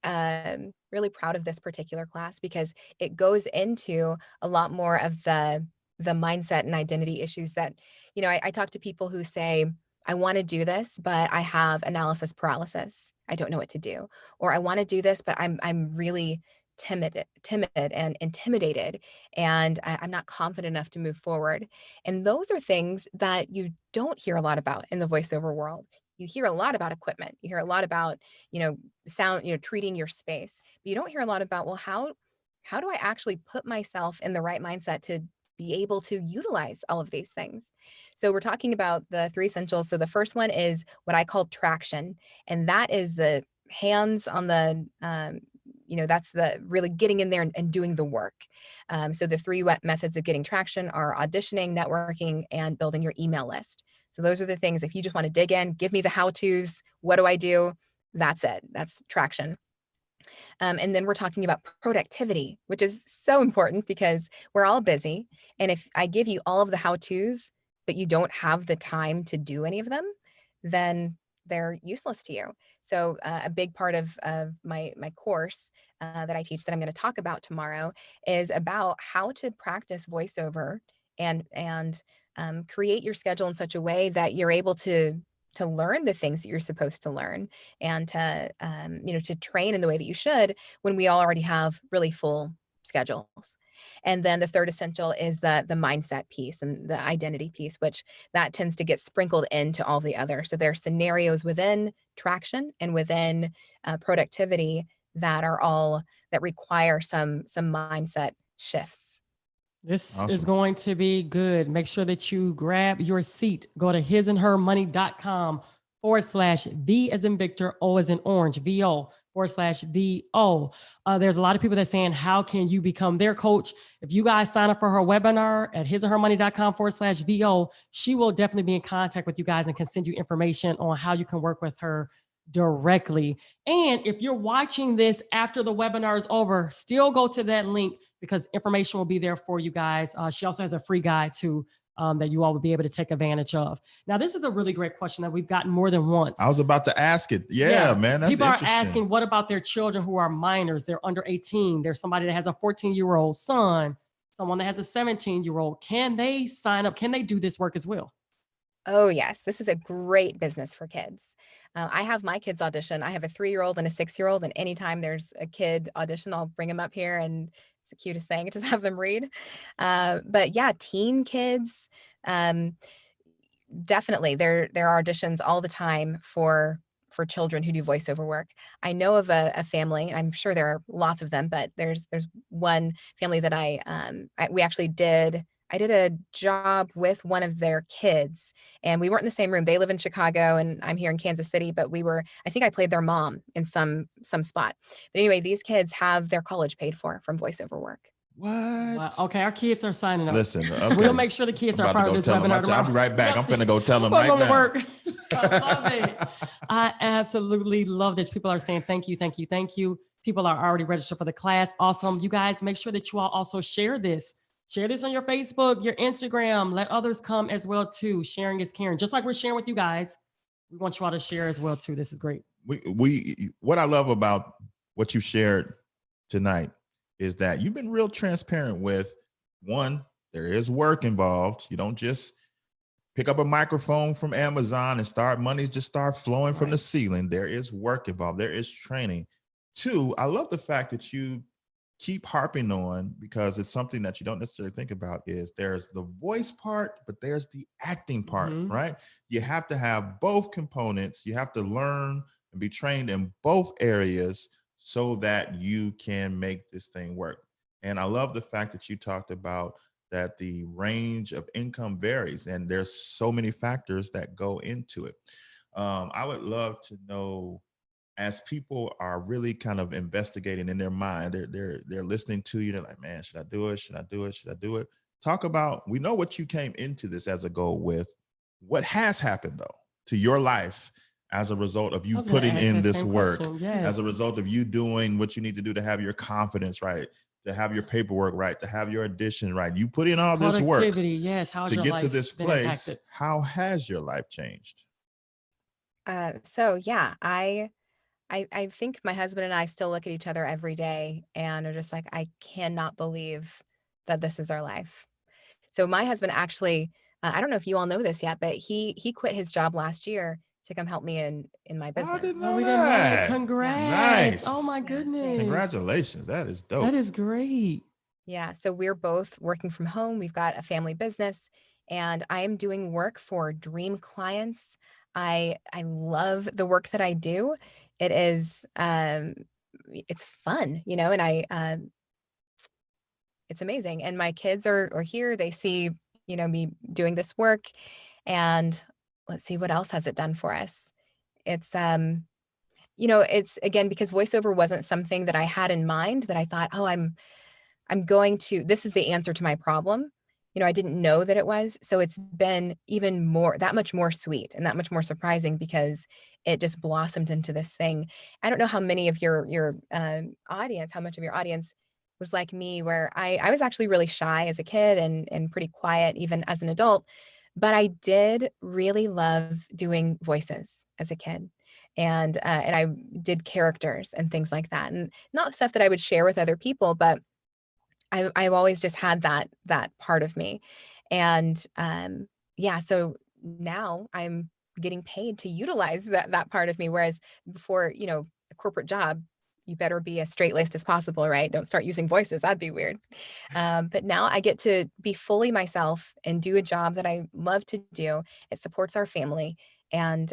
[SPEAKER 3] proud of this particular class, because it goes into a lot more of the mindset and identity issues that, I talk to people who say, I want to do this, but I have analysis paralysis. I don't know what to do. Or I want to do this, but I'm really timid and intimidated, and I'm not confident enough to move forward. And those are things that you don't hear a lot about in the voiceover world. You hear a lot about equipment. You hear a lot about, sound, treating your space. But you don't hear a lot about, well, how do I actually put myself in the right mindset to be able to utilize all of these things? So we're talking about the 3 essentials. So the first one is what I call traction, and that is the hands on the, that's the really getting in there and doing the work. So the 3 methods of getting traction are auditioning, networking, and building your email list. So those are the things. If you just want to dig in, give me the how-tos, what do I do? That's it. That's traction. And then we're talking about productivity, which is so important because we're all busy. And if I give you all of the how-tos, but you don't have the time to do any of them, then they're useless to you. So a big part of my course that I teach, that I'm going to talk about tomorrow, is about how to practice voiceover and create your schedule in such a way that you're able to learn the things that you're supposed to learn, and to to train in the way that you should, when we already have really full schedules. And then the third essential is the mindset piece and the identity piece, which that tends to get sprinkled into all the other. So there are scenarios within traction and within productivity that require some mindset shifts.
[SPEAKER 2] This is
[SPEAKER 1] Awesome.
[SPEAKER 2] going to be good. Make sure that you grab your seat. Go to hisandhermoney.com /V as in Victor, O as in Orange, VO, /VO. There's a lot of people that saying, how can you become their coach? If you guys sign up for her webinar at hisandhermoney.com /VO, she will definitely be in contact with you guys and can send you information on how you can work with her directly. And if you're watching this after the webinar is over, still go to that link because information will be there for you guys. She also has a free guide too, that you all will be able to take advantage of. Now, this is a really great question that we've gotten more than once.
[SPEAKER 1] I was about to ask it. Yeah, man. That's
[SPEAKER 2] people are
[SPEAKER 1] interesting.
[SPEAKER 2] asking, what about their children who are minors? They're under 18. There's somebody that has a 14-year-old son, someone that has a 17-year-old. Can they sign up? Can they do this work as well?
[SPEAKER 3] Oh, yes. This is a great business for kids. I have my kids audition. I have a 3-year-old and a 6-year-old. And anytime there's a kid audition, I'll bring them up here, and it's the cutest thing to have them read. But yeah, teen kids, definitely there are auditions all the time for children who do voiceover work. I know of a family, I'm sure there are lots of them, but there's one family that I did a job with one of their kids, and we weren't in the same room. They live in Chicago and I'm here in Kansas City, but I think I played their mom in some spot. But anyway, these kids have their college paid for from voiceover work.
[SPEAKER 1] What?
[SPEAKER 2] Wow. Okay, our kids are signing up.
[SPEAKER 1] Listen, okay.
[SPEAKER 2] We'll make sure the kids are part of this webinar tomorrow.
[SPEAKER 1] I'll be right back. I'm finna go tell them
[SPEAKER 2] We're
[SPEAKER 1] right
[SPEAKER 2] going to
[SPEAKER 1] now.
[SPEAKER 2] work. I love it. I absolutely love this. People are saying thank you, thank you, thank you. People are already registered for the class. Awesome. You guys make sure that you all also share this. Share this on your Facebook, your Instagram. Let others come as well too. Sharing is caring. Just like we're sharing with you guys, we want you all to share as well too. This is great.
[SPEAKER 1] What I love about what you shared tonight is that you've been real transparent with, one, there is work involved. You don't just pick up a microphone from Amazon and money just start flowing from the ceiling. There is work involved. There is training. Two, I love the fact that you keep harping on, because it's something that you don't necessarily think about, is there's the voice part, but there's the acting part, right? You have to have both components. You have to learn and be trained in both areas so that you can make this thing work. And I love the fact that you talked about that the range of income varies and there's so many factors that go into it. I would love to know, as people are really kind of investigating in their mind, they're listening to you, they're like, man, should I do it? Should I do it? Should I do it? Talk about, we know what you came into this as a goal with. What has happened though to your life as a result of you putting in this work, as a result of you doing what you need to do to have your confidence right, to have your paperwork right, to have your audition right. You put in all this work to get to this place. Impacted? How has your life changed?
[SPEAKER 3] So yeah, I think my husband and I still look at each other every day and are just like, I cannot believe that this is our life. So my husband actually, I don't know if you all know this yet, but he quit his job last year to come help me in my business.
[SPEAKER 1] I didn't know that.
[SPEAKER 2] Congrats.
[SPEAKER 1] Nice.
[SPEAKER 2] Oh my goodness.
[SPEAKER 1] Congratulations. That is dope.
[SPEAKER 2] That is great.
[SPEAKER 3] Yeah. So we're both working from home. We've got a family business and I am doing work for dream clients. I love the work that I do. It is, it's fun, and it's amazing. And my kids are here. They see, me doing this work, and let's see, what else has it done for us? It's, it's again, because voiceover wasn't something that I had in mind, that I thought, oh, this is the answer to my problem. I didn't know that it was. So it's been even that much more sweet and that much more surprising, because it just blossomed into this thing. I don't know how many of your audience, how much of your audience was like me, where I was actually really shy as a kid and pretty quiet even as an adult, but I did really love doing voices as a kid. And I did characters and things like that, and not stuff that I would share with other people, but I've always just had that part of me. And so now I'm getting paid to utilize that part of me. Whereas before, a corporate job, you better be as straight-laced as possible, right? Don't start using voices. That'd be weird. But now I get to be fully myself and do a job that I love to do. It supports our family. And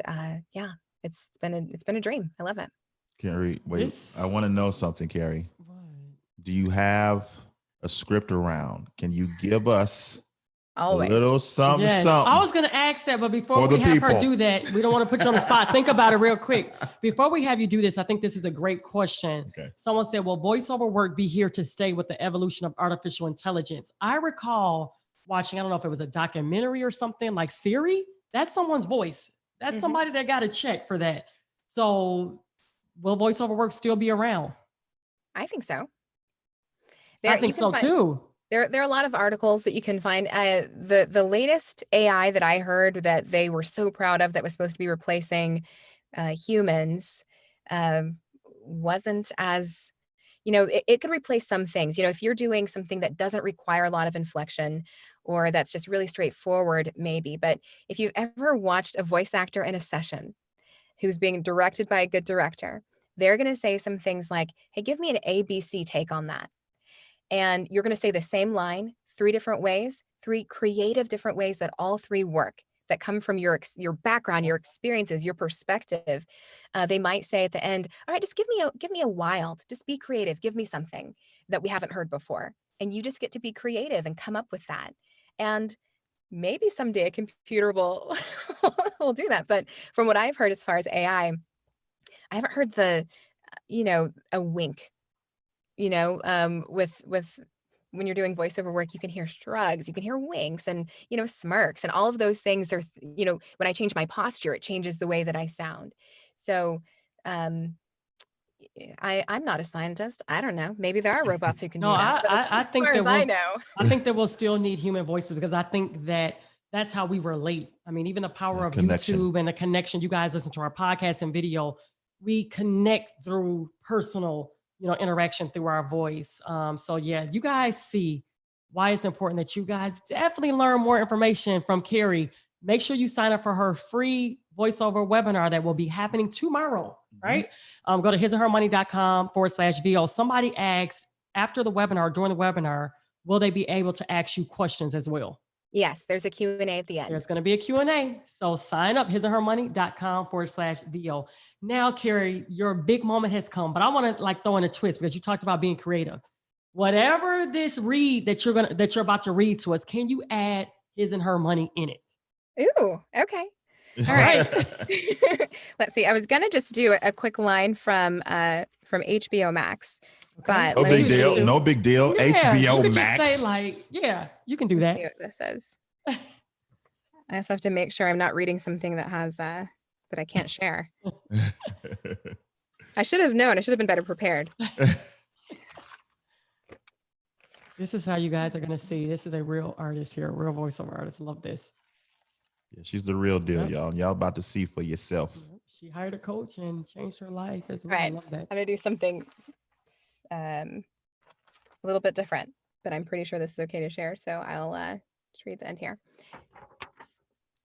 [SPEAKER 3] it's been a dream. I love it.
[SPEAKER 1] Carrie, wait, I want to know something, Carrie. What? Do you have a script around? Can you give us A
[SPEAKER 3] Always.
[SPEAKER 1] little something,
[SPEAKER 2] Yes, I
[SPEAKER 1] something.
[SPEAKER 2] was going to ask that, but before
[SPEAKER 1] For
[SPEAKER 2] we
[SPEAKER 1] the
[SPEAKER 2] have her
[SPEAKER 1] people.
[SPEAKER 2] do that, we don't want to put you on the spot. Think about it real quick. Before we have you do this, I think this is a great question.
[SPEAKER 1] Okay.
[SPEAKER 2] Someone said, will voiceover work be here to stay with the evolution of artificial intelligence? I recall watching, I don't know if it was a documentary or something like Siri. That's someone's voice. That's somebody that got a check for that. So will voiceover work still be around?
[SPEAKER 3] I think so.
[SPEAKER 2] I think so too.
[SPEAKER 3] There are a lot of articles that you can find. The latest AI that I heard that they were so proud of that was supposed to be replacing humans wasn't as, it could replace some things. If you're doing something that doesn't require a lot of inflection or that's just really straightforward, maybe. But if you've ever watched a voice actor in a session who's being directed by a good director, they're going to say some things like, hey, give me an ABC take on that. And you're going to say the same line 3 different ways, 3 creative different ways that all 3 work, that come from your background, your experiences, your perspective. They might say at the end, all right, just give me a wild, just be creative, give me something that we haven't heard before. And you just get to be creative and come up with that. And maybe someday a computer will will do that. But from what I've heard as far as AI, I haven't heard a wink. With when you're doing voiceover work, you can hear shrugs, you can hear winks and, smirks, and all of those things are, when I change my posture, it changes the way that I sound. So, I'm not a scientist. I don't know. Maybe there are robots who can
[SPEAKER 2] No,
[SPEAKER 3] do that. But
[SPEAKER 2] I
[SPEAKER 3] as
[SPEAKER 2] think
[SPEAKER 3] far
[SPEAKER 2] that
[SPEAKER 3] as I know,
[SPEAKER 2] I think that we'll still need human voices because I think that that's how we relate. I mean, even the power of
[SPEAKER 1] Connection.
[SPEAKER 2] YouTube and the connection. You guys listen to our podcast and video. We connect through personal, interaction through our voice. So yeah, you guys see why it's important that you guys definitely learn more information from Carrie. Make sure you sign up for her free voiceover webinar that will be happening tomorrow, right? Go to hisandhermoney.com/VO. Somebody asked after the webinar, during the webinar, will they be able to ask you questions as well?
[SPEAKER 3] yes, there's a Q&A at the end.
[SPEAKER 2] There's going to be a Q&A. So sign up, hisandhermoney.com/VO. Now, Carrie, your big moment has come, but I want to throw in a twist because you talked about being creative. Whatever this read that you're about to read to us, can you add his and her money in it?
[SPEAKER 3] Ooh, okay. All right. Let's see. I was gonna just do a quick line from HBO Max.
[SPEAKER 2] Okay.
[SPEAKER 3] But
[SPEAKER 1] No
[SPEAKER 3] let me
[SPEAKER 1] big deal.
[SPEAKER 3] see.
[SPEAKER 1] No big deal.
[SPEAKER 2] Yeah, you
[SPEAKER 1] HBO
[SPEAKER 2] could
[SPEAKER 1] Max.
[SPEAKER 2] just say you can do
[SPEAKER 3] Let's
[SPEAKER 2] that.
[SPEAKER 3] see what this is. I also have to make sure I'm not reading something that has that I can't share. I should have known. I should have been better prepared.
[SPEAKER 2] This is how you guys are going to see. This is a real artist here, a real voiceover artist. Love this.
[SPEAKER 1] Yeah, she's the real deal,
[SPEAKER 2] Yep.
[SPEAKER 1] y'all. Y'all about to see for yourself.
[SPEAKER 2] She hired a coach and changed her life as well.
[SPEAKER 3] All
[SPEAKER 2] I
[SPEAKER 3] right.
[SPEAKER 2] love that.
[SPEAKER 3] I'm gonna do something a little bit different, but I'm pretty sure this is okay to share. So I'll just read the end here.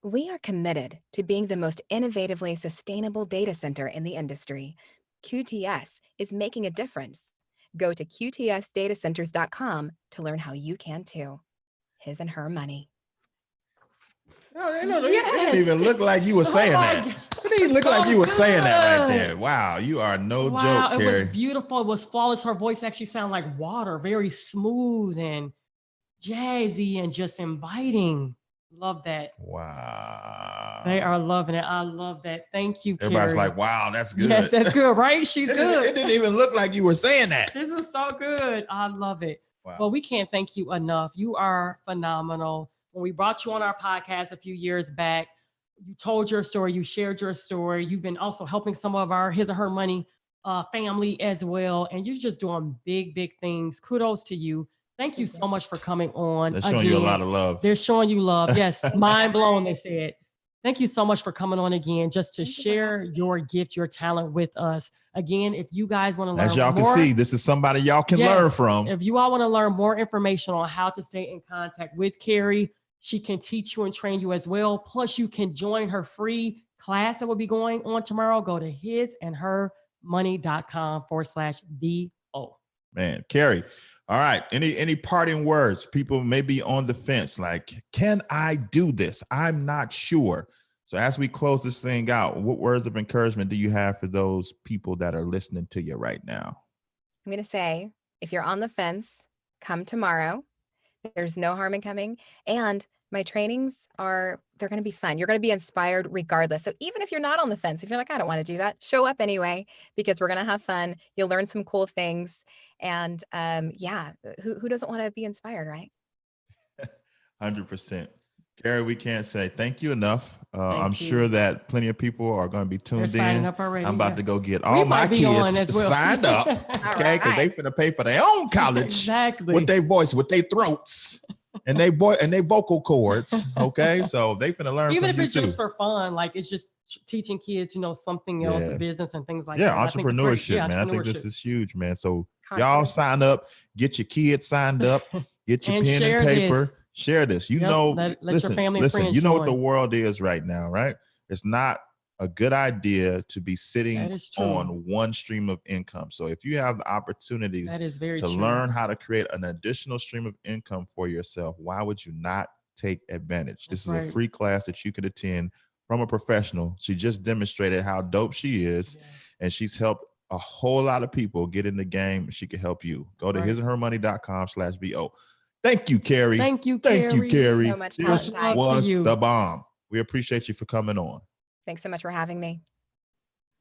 [SPEAKER 3] We are committed to being the most innovatively sustainable data center in the industry. QTS is making a difference. Go to qtsdatacenters.com to learn how you can too. His and her money.
[SPEAKER 1] No, it didn't even look like you were saying that.
[SPEAKER 2] God.
[SPEAKER 1] It didn't look like you were saying that right
[SPEAKER 2] good.
[SPEAKER 1] there. Wow, you are no
[SPEAKER 2] Wow,
[SPEAKER 1] joke,
[SPEAKER 2] it
[SPEAKER 1] Carrie.
[SPEAKER 2] was beautiful. It was flawless. Her voice actually sounded like water, very smooth and jazzy and just inviting. Love that.
[SPEAKER 1] Wow.
[SPEAKER 2] They are loving it. I love that. Thank you, Carrie.
[SPEAKER 1] Everybody's like, wow, that's good.
[SPEAKER 2] Yes, that's good, right? She's good.
[SPEAKER 1] It didn't even look like you were saying that.
[SPEAKER 2] This was so good. I love it.
[SPEAKER 1] Wow.
[SPEAKER 2] Well, we can't thank you enough. You are phenomenal. When we brought you on our podcast a few years back, you told your story, you shared your story. You've been also helping some of our His or Her Money family as well. And you're just doing big, big things. Kudos to you. Thank you so much for coming on.
[SPEAKER 1] They're showing you a lot of love.
[SPEAKER 2] They're showing you love. Yes, mind blown, they said. Thank you so much for coming on again, just to share your gift, your talent with us. Again, if you guys want to learn
[SPEAKER 1] As y'all
[SPEAKER 2] more,
[SPEAKER 1] can see, this is somebody y'all can learn from.
[SPEAKER 2] If you all want to learn more information on how to stay in contact with Carrie, she can teach you and train you as well. Plus, you can join her free class that will be going on tomorrow. Go to hisandhermoney.com/VO.
[SPEAKER 1] Man, Carrie. All right. Any parting words? People may be on the fence, like, can I do this? I'm not sure. So as we close this thing out, what words of encouragement do you have for those people that are listening to you right now?
[SPEAKER 3] I'm going to say, if you're on the fence, come tomorrow. There's no harm in coming. And My trainings they're going to be fun. You're going to be inspired regardless. So even if you're not on the fence, if you're like, I don't want to do that, show up anyway, because we're going to have fun. You'll learn some cool things. And yeah, who doesn't want to be inspired, right?
[SPEAKER 1] 100%. Gary, we can't say thank you enough. I'm
[SPEAKER 2] Thank
[SPEAKER 1] sure
[SPEAKER 2] you.
[SPEAKER 1] that plenty of people are going to be
[SPEAKER 2] They're
[SPEAKER 1] tuned
[SPEAKER 2] signing
[SPEAKER 1] in.
[SPEAKER 2] up already.
[SPEAKER 1] I'm about
[SPEAKER 2] yeah.
[SPEAKER 1] to go get
[SPEAKER 2] We
[SPEAKER 1] all my
[SPEAKER 2] might be on
[SPEAKER 1] kids
[SPEAKER 2] as well.
[SPEAKER 1] signed up,
[SPEAKER 3] All
[SPEAKER 1] okay? Because they
[SPEAKER 3] right.
[SPEAKER 1] finna pay for their own college
[SPEAKER 2] Exactly.
[SPEAKER 1] with their voice, with their throats, and they vocal cords, okay? So they finna learn
[SPEAKER 2] Even
[SPEAKER 1] from
[SPEAKER 2] if
[SPEAKER 1] you
[SPEAKER 2] it's
[SPEAKER 1] too.
[SPEAKER 2] just for fun, like it's just teaching kids, something else, a
[SPEAKER 1] Yeah.
[SPEAKER 2] business and things like
[SPEAKER 1] Yeah,
[SPEAKER 2] that. I think it's great.
[SPEAKER 1] entrepreneurship, man. I think this
[SPEAKER 2] entrepreneurship.
[SPEAKER 1] is huge, man. So y'all
[SPEAKER 3] Confidence.
[SPEAKER 1] sign up, get your kids signed up, get your
[SPEAKER 2] And
[SPEAKER 1] pen and
[SPEAKER 2] share
[SPEAKER 1] paper,
[SPEAKER 2] this.
[SPEAKER 1] share this. You
[SPEAKER 2] Yep,
[SPEAKER 1] know,
[SPEAKER 2] let your
[SPEAKER 1] listen,
[SPEAKER 2] family and friends
[SPEAKER 1] you know what the
[SPEAKER 2] join.
[SPEAKER 1] world is right now, right? It's not a good idea to be
[SPEAKER 2] That
[SPEAKER 1] sitting
[SPEAKER 2] is true.
[SPEAKER 1] on one stream of income. So if you have the opportunity
[SPEAKER 2] That is very
[SPEAKER 1] to
[SPEAKER 2] true.
[SPEAKER 1] learn how to create an additional stream of income for yourself, why would you not take advantage? This
[SPEAKER 2] That's
[SPEAKER 1] is a
[SPEAKER 2] right.
[SPEAKER 1] free class that you could attend from a professional. She just demonstrated how dope she is,
[SPEAKER 2] Yes.
[SPEAKER 1] and she's helped a whole lot of people get in the game. She can help you. Go to
[SPEAKER 2] Right.
[SPEAKER 1] hisandhermoney.com/VO. Thank you, Carrie.
[SPEAKER 2] Thank you,
[SPEAKER 1] Thank you,
[SPEAKER 2] Carrie.
[SPEAKER 1] Carrie.
[SPEAKER 3] So much
[SPEAKER 1] This
[SPEAKER 3] talent, Ty.
[SPEAKER 2] Love to
[SPEAKER 1] was
[SPEAKER 2] you.
[SPEAKER 1] the bomb. We appreciate you for coming on.
[SPEAKER 3] Thanks so much for having me.